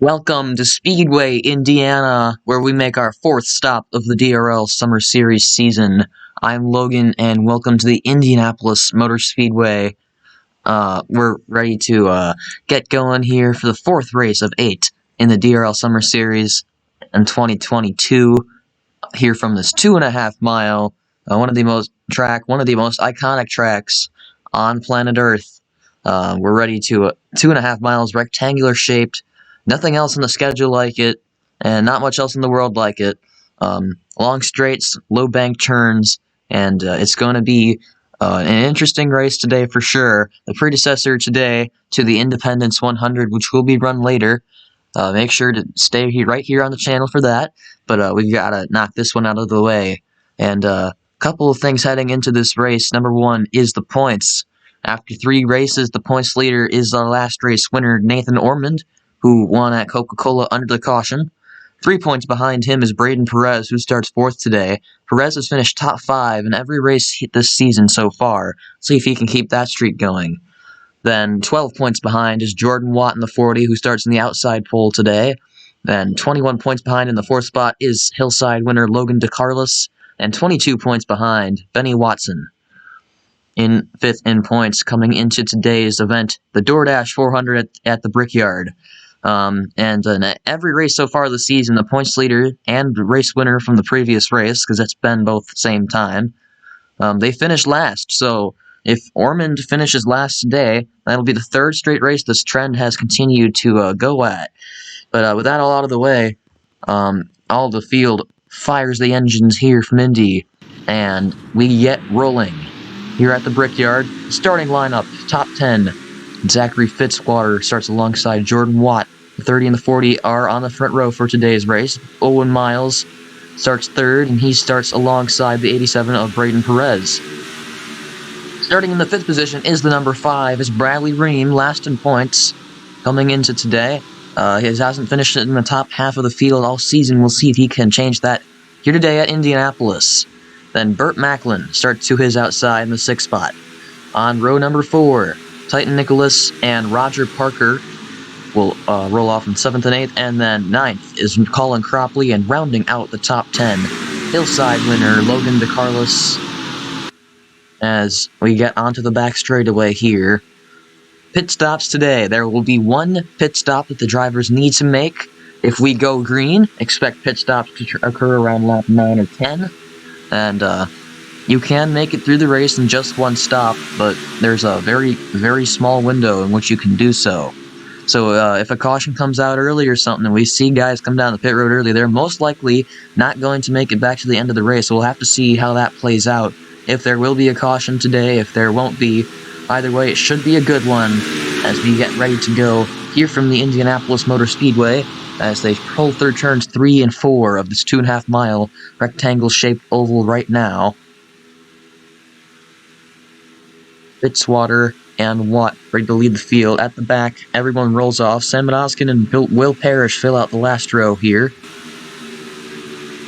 Welcome to Speedway, Indiana, where we make our fourth stop of the DRL Summer Series season. I'm Logan, and welcome to the Indianapolis Motor Speedway. We're ready to get going here for the fourth race of 8 in the DRL Summer Series in 2022. Here from this 2.5 mile, one of the most iconic tracks on planet Earth. We're ready to 2.5 miles, rectangular shaped. Nothing else on the schedule like it, and not much else in the world like it. Long straights, low bank turns, and it's going to be an interesting race today for sure. The predecessor today to the Independence 100, which will be run later. Make sure to stay right here on the channel for that. But we've got to knock this one out of the way. And a couple of things heading into this race. Number one is the points. After 3 races, the points leader is our last race winner, Nathan Ormond, who won at Coca-Cola under the caution. 3 points behind him is Braden Perez, who starts 4th today. Perez has finished top 5 in every race this season so far. See if he can keep that streak going. Then 12 points behind is Jordan Watt in the 40, who starts in the outside pole today. Then 21 points behind in the 4th spot is Hillside winner Logan DeCarlos. And 22 points behind, Benny Watson. In 5th in points coming into today's event, the Doordash 400 at the Brickyard. In every race so far this season, the points leader and race winner from the previous race, because it's been both the same time, they finished last. So if Ormond finishes last today, that'll be the 3rd straight race this trend has continued to go at. But with that all out of the way, all the field fires the engines here from Indy, and we get rolling here at the Brickyard. Starting lineup, top 10. Zachary Fitzwater starts alongside Jordan Watt. The 30 and the 40 are on the front row for today's race. Owen Miles starts 3rd, and he starts alongside the 87 of Braden Perez. Starting in the 5th position is the number 5, is Bradley Ream, last in points coming into today. He hasn't finished in the top half of the field all season. We'll see if he can change that here today at Indianapolis. Then Burt Macklin starts to his outside in the 6th spot. On row number 4, Titan Nicholas and Roger Parker will roll off in 7th and 8th, and then 9th is Colin Cropley, and rounding out the top 10, Hillside winner Logan DeCarlos. As we get onto the back straightaway here, pit stops today. There will be 1 pit stop that the drivers need to make. If we go green, expect pit stops to occur around lap 9 or 10, and you can make it through the race in just 1 stop, but there's a very, very small window in which you can do so. So if a caution comes out early or something, and we see guys come down the pit road early, they're most likely not going to make it back to the end of the race. So we'll have to see how that plays out. If there will be a caution today, if there won't be, either way, it should be a good one as we get ready to go here from the Indianapolis Motor Speedway as they pull through turns 3 and 4 of this 2.5 mile rectangle-shaped oval right now. Fitzwater and Watt ready to lead the field. At the back, everyone rolls off. Sam Manoskin and Will Parrish fill out the last row here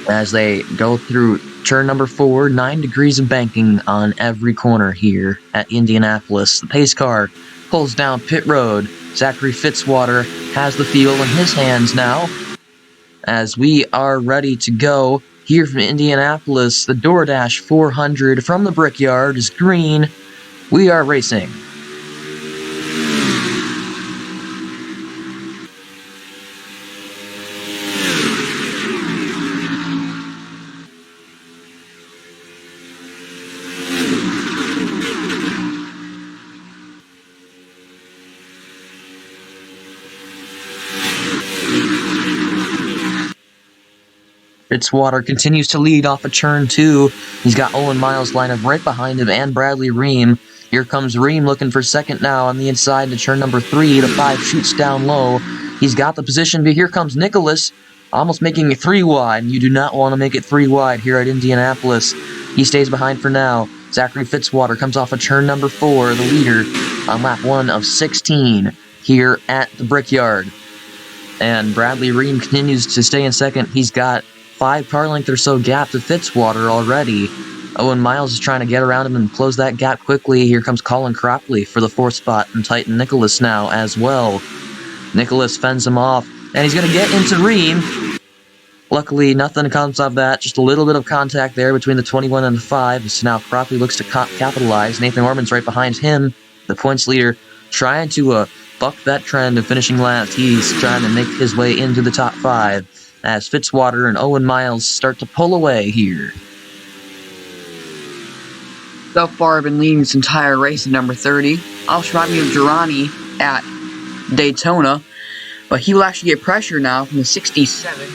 as they go through turn number 4, 9 degrees of banking on every corner here at Indianapolis. The pace car pulls down pit road. Zachary Fitzwater has the field in his hands now as we are ready to go here from Indianapolis. The Doordash 400 from the Brickyard is green. We are racing. Fitzwater continues to lead off of turn 2. He's got Owen Miles lined up right behind him and Bradley Ream. Here comes Ream looking for 2nd now on the inside to turn number 3. The 5 shoots down low. He's got the position, but here comes Nicholas, almost making it 3 wide. You do not want to make it 3 wide here at Indianapolis. He stays behind for now. Zachary Fitzwater comes off of turn number 4, the leader on lap 1 of 16 here at the Brickyard. And Bradley Ream continues to stay in 2nd. He's got 5 car length or so gap to Fitzwater already. Owen Miles is trying to get around him and close that gap quickly. Here comes Colin Cropley for the 4th spot, and Titan Nicholas now as well. Nicholas fends him off, and he's going to get into Ream. Luckily, nothing comes of that, just a little bit of contact there between the 21 and the 5, so now Cropley looks to capitalize. Nathan Orman's right behind him, the points leader, trying to buck that trend of finishing last. He's trying to make his way into the top 5, as Fitzwater and Owen Miles start to pull away here. So far, I've been leading this entire race at number 30. Also remind me of Girani at Daytona, but he will actually get pressure now from the 67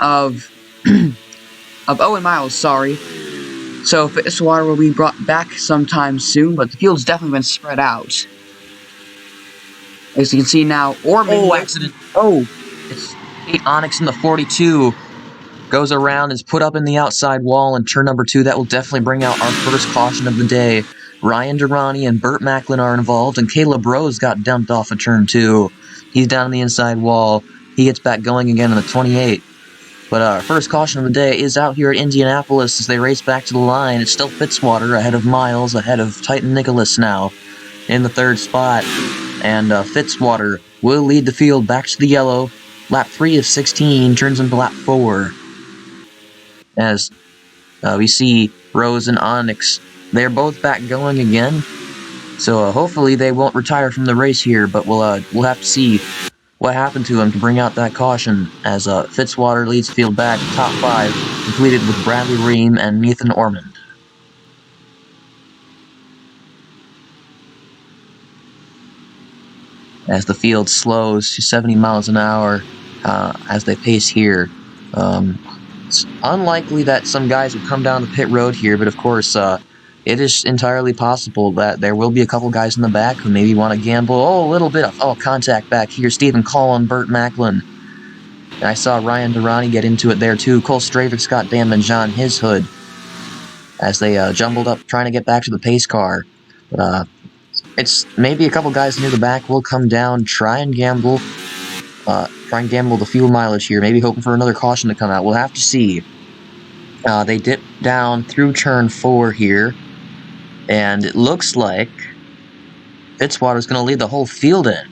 of Owen Miles, sorry. So Fitzwater will be brought back sometime soon, but the field's definitely been spread out. As you can see now, Orman... Oh, accident. Oh, it's Kate Onyx in the 42. Goes around, is put up in the outside wall in turn number 2. That will definitely bring out our first caution of the day. Ryan Durrani and Burt Macklin are involved, and Caleb Rose got dumped off of turn 2. He's down on the inside wall. He gets back going again in the 28. But our first caution of the day is out here at Indianapolis as they race back to the line. It's still Fitzwater ahead of Miles, ahead of Titan Nicholas now in the 3rd spot. And Fitzwater will lead the field back to the yellow. Lap 3 of 16 turns into lap 4. As we see Rose and Onyx, they're both back going again. So hopefully they won't retire from the race here, but we'll have to see what happened to him to bring out that caution, as Fitzwater leads the field back to top 5, completed with Bradley Ream and Nathan Ormond. As the field slows to 70 miles an hour as they pace here. It's unlikely that some guys will come down the pit road here, but of course, it is entirely possible that there will be a couple guys in the back who maybe want to gamble. Oh, a little bit of contact back here. Stephen Collin, Burt Macklin. And I saw Ryan Durrani get into it there too. Cole Stravik got damaged on his hood as they jumbled up trying to get back to the pace car. But it's maybe a couple guys near the back will come down, try and gamble the fuel mileage here, maybe hoping for another caution to come out. We'll have to see. They dip down through turn 4 here, and it looks like Fitzwater's going to lead the whole field in.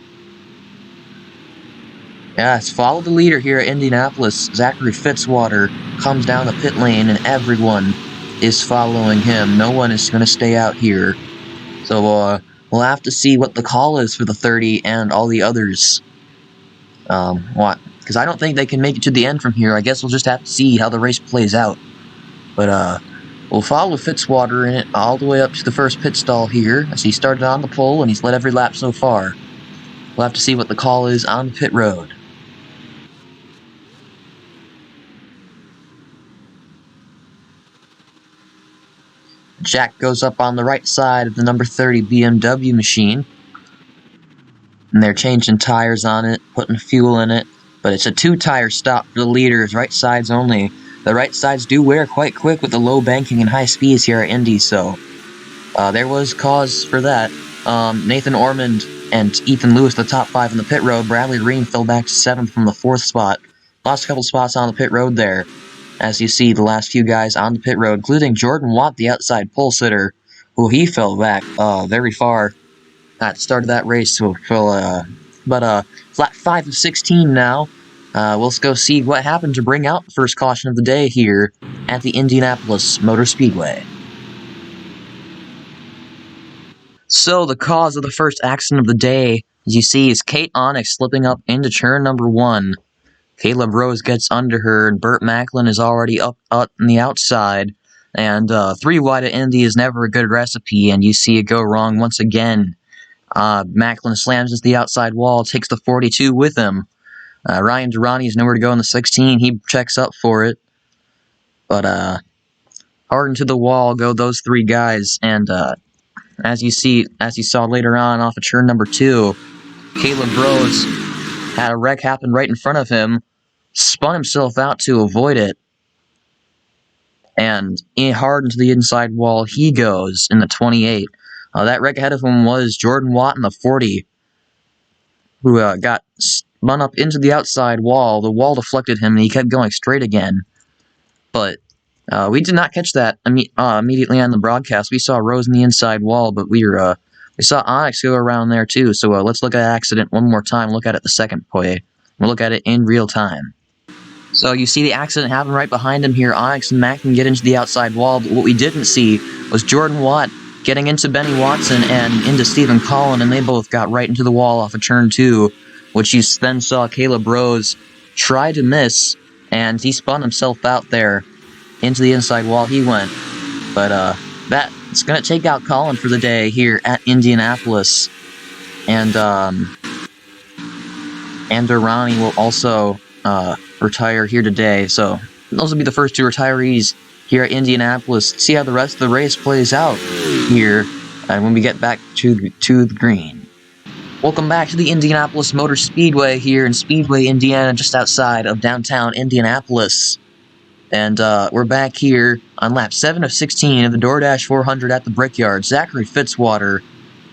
Yes, follow the leader here at Indianapolis. Zachary Fitzwater comes down the pit lane, and everyone is following him. No one is going to stay out here. So we'll have to see what the call is for the 30 and all the others. Because I don't think they can make it to the end from here. I guess we'll just have to see how the race plays out. But we'll follow Fitzwater in it all the way up to the first pit stall here, as he started on the pole and he's led every lap so far. We'll have to see what the call is on the pit road. Jack goes up on the right side of the number 30 BMW machine. And they're changing tires on it, putting fuel in it. But it's a 2-tire stop for the leaders, right sides only. The right sides do wear quite quick with the low banking and high speeds here at Indy, so there was cause for that. Nathan Ormond and Ethan Lewis, the top 5 in the pit road. Bradley Ream fell back to 7th from the 4th spot. Lost a couple spots on the pit road there, as you see the last few guys on the pit road, including Jordan Watt, the outside pole sitter, who he fell back very far at the start of that race. So lap 5 of 16 now. We'll go see what happened to bring out the first caution of the day here at the Indianapolis Motor Speedway. So the cause of the first accident of the day, as you see, is Kate Onyx slipping up into turn number 1. Caleb Rose gets under her, and Burt Macklin is already up on the outside. And 3 wide at Indy is never a good recipe, and you see it go wrong once again. Macklin slams into the outside wall, takes the 42 with him. Ryan Durrani is nowhere to go in the 16. He checks up for it. But hard into the wall go those 3 guys. And as you saw later on off of turn number 2, Caleb Rose had a wreck happen right in front of him, spun himself out to avoid it. And hard into the inside wall he goes in the 28. That wreck ahead of him was Jordan Watt in the 40, who got spun up into the outside wall. The wall deflected him, and he kept going straight again. But we did not catch that immediately on the broadcast. We saw Rose in the inside wall, but we saw Onyx go around there too. So let's look at the accident one more time. Look at it the second way. We'll look at it in real time. So you see the accident happen right behind him here. Onyx and Macklin get into the outside wall, but what we didn't see was Jordan Watt getting into Benny Watson and into Stephen Collin, and they both got right into the wall off of turn 2, which you then saw Caleb Rose try to miss, and he spun himself out there into the inside wall. He went, but that's going to take out Collin for the day here at Indianapolis, and Durrani will also retire here today. So those will be the first 2 retirees here at Indianapolis. See how the rest of the race plays out here, and when we get back to the green. Welcome back to the Indianapolis Motor Speedway here in Speedway, Indiana, just outside of downtown Indianapolis. And we're back here on lap 7 of 16 of the Doordash 400 at the Brickyard. Zachary Fitzwater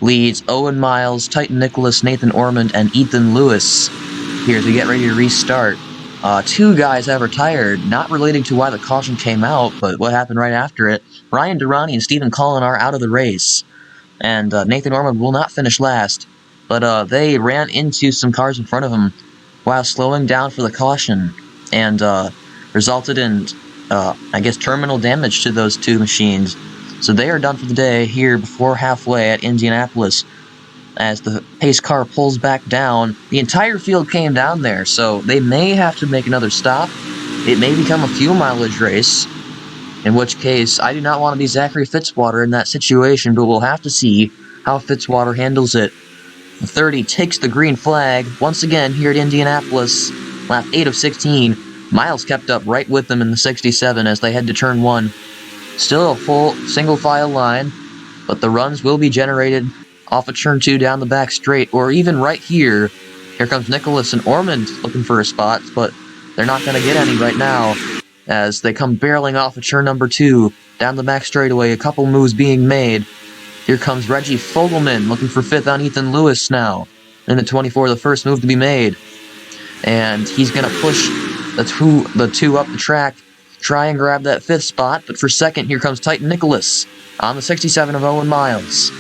leads Owen Miles, Titan Nicholas, Nathan Ormond, and Ethan Lewis here as we get ready to restart. 2 guys have retired, not relating to why the caution came out, but what happened right after it. Ryan Durrani and Stephen Collin are out of the race, and Nathan Ormond will not finish last, but they ran into some cars in front of him while slowing down for the caution, and resulted in, I guess, terminal damage to those 2 machines. So they are done for the day here before halfway at Indianapolis. As the pace car pulls back down, the entire field came down there, so they may have to make another stop. It may become a fuel mileage race, in which case I do not want to be Zachary Fitzwater in that situation, but we'll have to see how Fitzwater handles it. The 30 takes the green flag once again here at Indianapolis, lap 8 of 16. Miles kept up right with them in the 67 as they head to turn 1. Still a full single file line, but the runs will be generated off of turn 2 down the back straight, or even right here. Here comes Nicholas and Ormond looking for a spot, but they're not going to get any right now as they come barreling off of turn number 2 down the back straightaway. A couple moves being made. Here comes Reggie Fogelman looking for 5th on Ethan Lewis now in the 24, the first move to be made, and he's going to push the two up the track, try and grab that 5th spot, but for 2nd, here comes Titan Nicholas on the 67 of Owen Miles.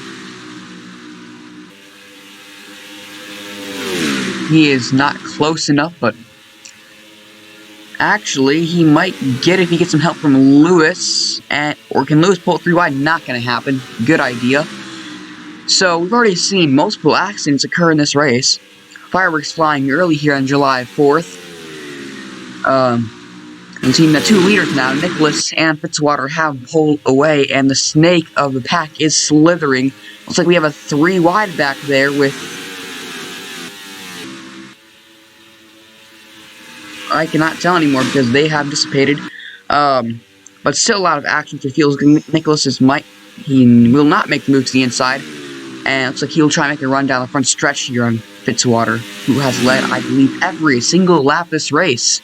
He is not close enough, but actually he might get it if he gets some help from Lewis, or can Lewis pull it 3 wide? Not going to happen. Good idea. So we've already seen multiple accidents occur in this race. Fireworks flying early here on July 4th. We've seen the 2 leaders now, Nicholas and Fitzwater, have pulled away, and the snake of the pack is slithering. Looks like we have a 3 wide back there with... I cannot tell anymore because they have dissipated. But still a lot of action for feels. Nicholas he will not make the move to the inside, and it looks like he'll try and make a run down the front stretch here on Fitzwater, who has led, I believe, every single lap this race.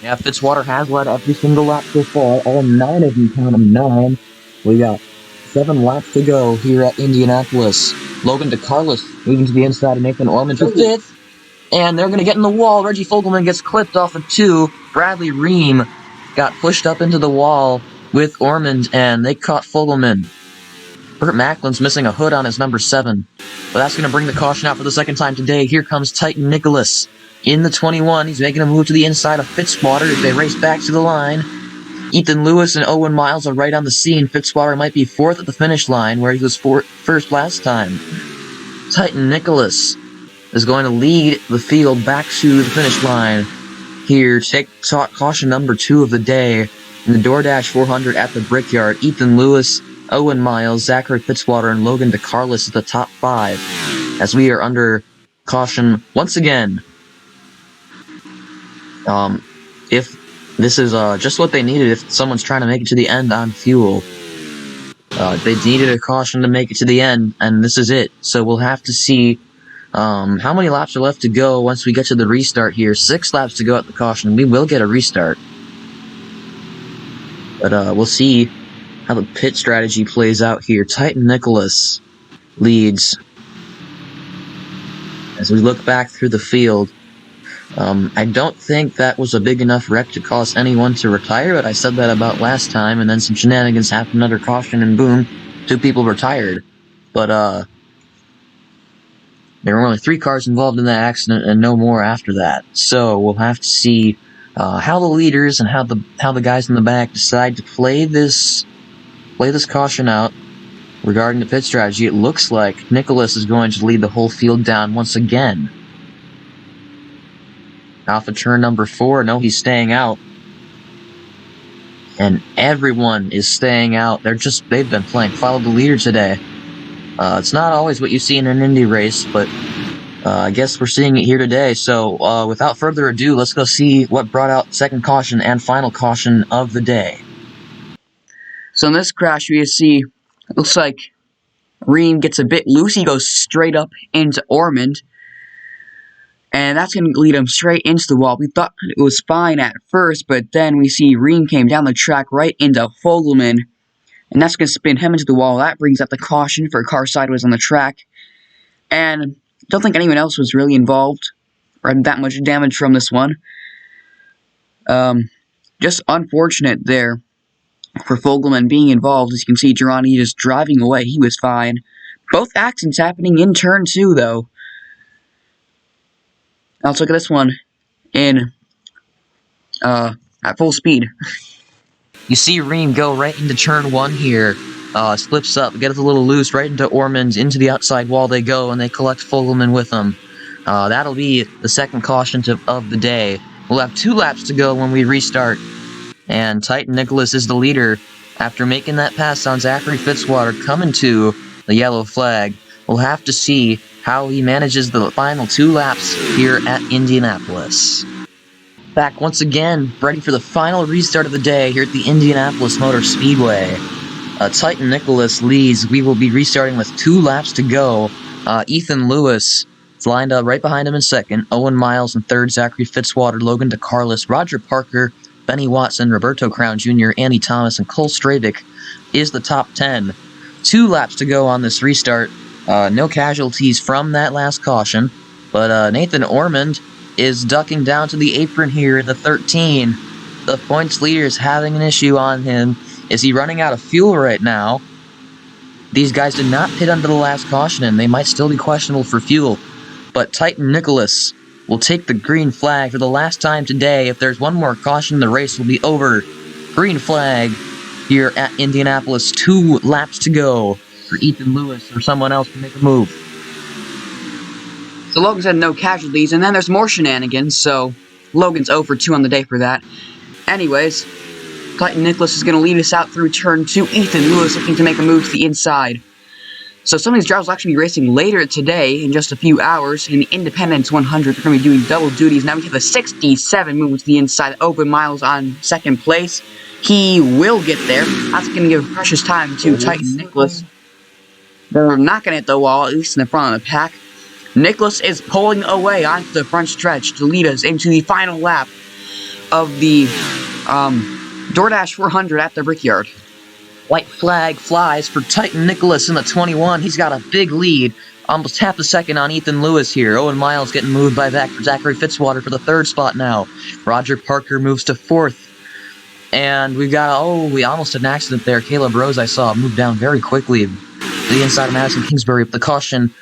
Yeah, Fitzwater has led every single lap so far. All 9 of them, count them 9. We got 7 laps to go here at Indianapolis. Logan DeCarlos moving to the inside of Nathan Ormond for 5th. And they're going to get in the wall. Reggie Fogelman gets clipped off of 2. Bradley Ream got pushed up into the wall with Ormond, and they caught Fogelman. Burt Macklin's missing a hood on his number 7. But that's going to bring the caution out for the 2nd time today. Here comes Titan Nicholas in the 21. He's making a move to the inside of Fitzwater as they race back to the line. Ethan Lewis and Owen Miles are right on the scene. Fitzwater might be 4th at the finish line, where he was 1st last time. Titan Nicholas is going to lead the field back to the finish line here. Take caution number 2 of the day in the Doordash 400 at the Brickyard. Ethan Lewis, Owen Miles, Zachary Fitzwater, and Logan DeCarlos is the top 5 as we are under caution once again. If this is just what they needed, if someone's trying to make it to the end on fuel, they needed a caution to make it to the end, and this is it. So we'll have to see how many laps are left to go once we get to the restart here. 6 laps to go at the caution. We will get a restart. But we'll see how the pit strategy plays out here. Titan Nicholas leads as we look back through the field. I don't think that was a big enough wreck to cause anyone to retire, but I said that about last time, and then some shenanigans happened under caution, and boom, 2 people retired. But There were only 3 cars involved in that accident and no more after that. So we'll have to see how the leaders and how the guys in the back decide to play this caution out regarding the pit strategy. It looks like Nicholas is going to lead the whole field down once again. Off of turn number 4, no, he's staying out. And everyone is staying out. They've been playing follow the leader today. It's not always what you see in an Indy race, but I guess we're seeing it here today. So without further ado, let's go see what brought out second caution and final caution of the day. So in this crash, we see, it looks like Ream gets a bit loose. He goes straight up into Ormond. And that's going to lead him straight into the wall. We thought it was fine at first, but then we see Ream came down the track right into Fogelman. And that's going to spin him into the wall. That brings up the caution for a car sideways on the track. And I don't think anyone else was really involved or had that much damage from this one. Just unfortunate there for Fogelman being involved. As you can see, Girani just driving away. He was fine. Both accidents happening in turn 2, though. Now let's look at this one at full speed. You see Ream go right into turn 1 here. Slips up, gets a little loose, right into Ormond, into the outside wall they go, and they collect Fogelman with them. That'll be the second caution of the day. We'll have 2 laps to go when we restart. And Titan Nicholas is the leader after making that pass on Zachary Fitzwater coming to the yellow flag. We'll have to see how he manages the final 2 laps here at Indianapolis. Back once again, ready for the final restart of the day here at the Indianapolis Motor Speedway. Titan Nicholas leads. We will be restarting with 2 laps to go. Ethan Lewis is lined up right behind him in second. Owen Miles in third. Zachary Fitzwater, Logan DeCarlis, Roger Parker, Benny Watson, Roberto Crown Jr., Andy Thomas, and Cole Stravik is the top 10. 2 laps to go on this restart. No casualties from that last caution, but Nathan Ormond is ducking down to the apron here at the 13. The points leader is having an issue on him. Is he running out of fuel right now? These guys did not pit under the last caution, and they might still be questionable for fuel. But Titan Nicholas will take the green flag for the last time today. If there's one more caution, the race will be over. Green flag here at Indianapolis. 2 laps to go for Ethan Lewis or someone else to make a move. So Logan said no casualties, and then there's more shenanigans, so Logan's 0 for 2 on the day for that. Anyways, Titan Nicholas is going to lead us out through turn 2. Ethan Lewis looking to make a move to the inside. So some of these drivers will actually be racing later today in just a few hours. In the Independence 100, they're going to be doing double duties. Now we have the 67 moving to the inside. Owen Miles on second place. He will get there. That's going to give precious time to Titan Nicholas. They're not going to hit the wall, at least in the front of the pack. Nicholas is pulling away onto the front stretch to lead us into the final lap of the Doordash 400 at the Brickyard. White flag flies for Titan Nicholas in the 21. He's got a big lead. Almost half a second on Ethan Lewis here. Owen Miles getting moved by Zachary Fitzwater for the 3rd spot now. Roger Parker moves to 4th. And we almost had an accident there. Caleb Rose, I saw, moved down very quickly to the inside of Madison Kingsbury. The caution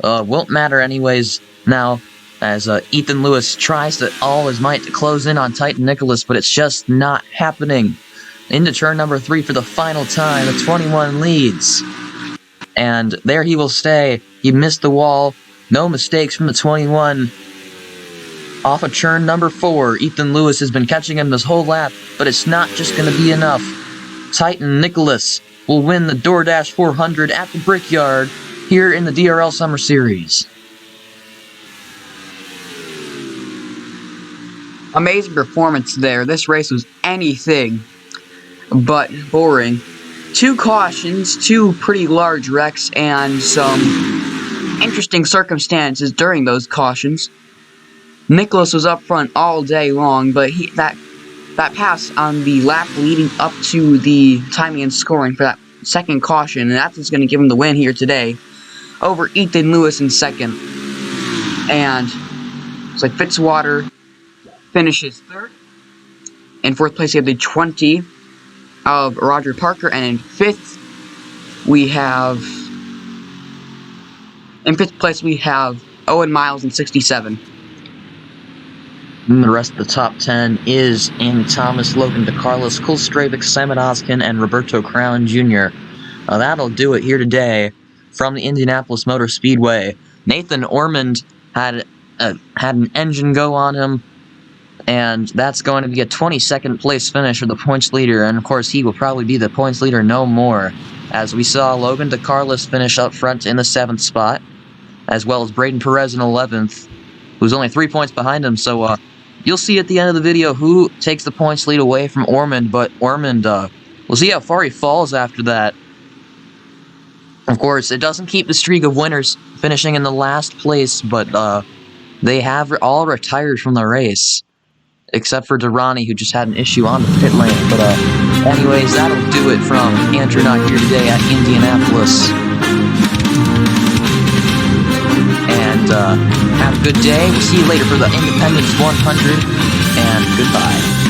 won't matter anyways now, as Ethan Lewis tries to all his might to close in on Titan Nicholas, but it's just not happening. Into turn number 3 for the final time. The 21 leads. And there he will stay. He missed the wall. No mistakes from the 21. Off of turn number 4, Ethan Lewis has been catching him this whole lap, but it's not just going to be enough. Titan Nicholas will win the Doordash 400 at the Brickyard here in the DRL Summer Series. Amazing performance there. This race was anything but boring. 2 cautions, 2 pretty large wrecks, and some interesting circumstances during those cautions. Nicholas was up front all day long, but that pass on the lap leading up to the timing and scoring for that second caution, and that's what's going to give him the win here today over Ethan Lewis in second. And it's like Fitzwater finishes 3rd. In 4th place, we have the 20 of Roger Parker, and in 5th, we have... In 5th place, we have Owen Miles in 67. And the rest of the top 10 is Andy Thomas, Logan DeCarlos, Cole Stravik, Simon Oskin, and Roberto Crown Jr. That'll do it here today from the Indianapolis Motor Speedway. Nathan Ormond had an engine go on him, and that's going to be a 22nd place finish for the points leader, and of course he will probably be the points leader no more, as we saw Logan DeCarlos finish up front in the 7th spot, as well as Braden Perez in 11th, who's only 3 points behind him, so you'll see at the end of the video who takes the points lead away from Ormond, but Ormond, we'll see how far he falls after that. Of course, it doesn't keep the streak of winners finishing in the last place, but they have all retired from the race, except for Durrani, who just had an issue on the pit lane. But anyways, that'll do it from Andrew Not Here today at Indianapolis. And have a good day. We'll see you later for the Independence 100, and goodbye.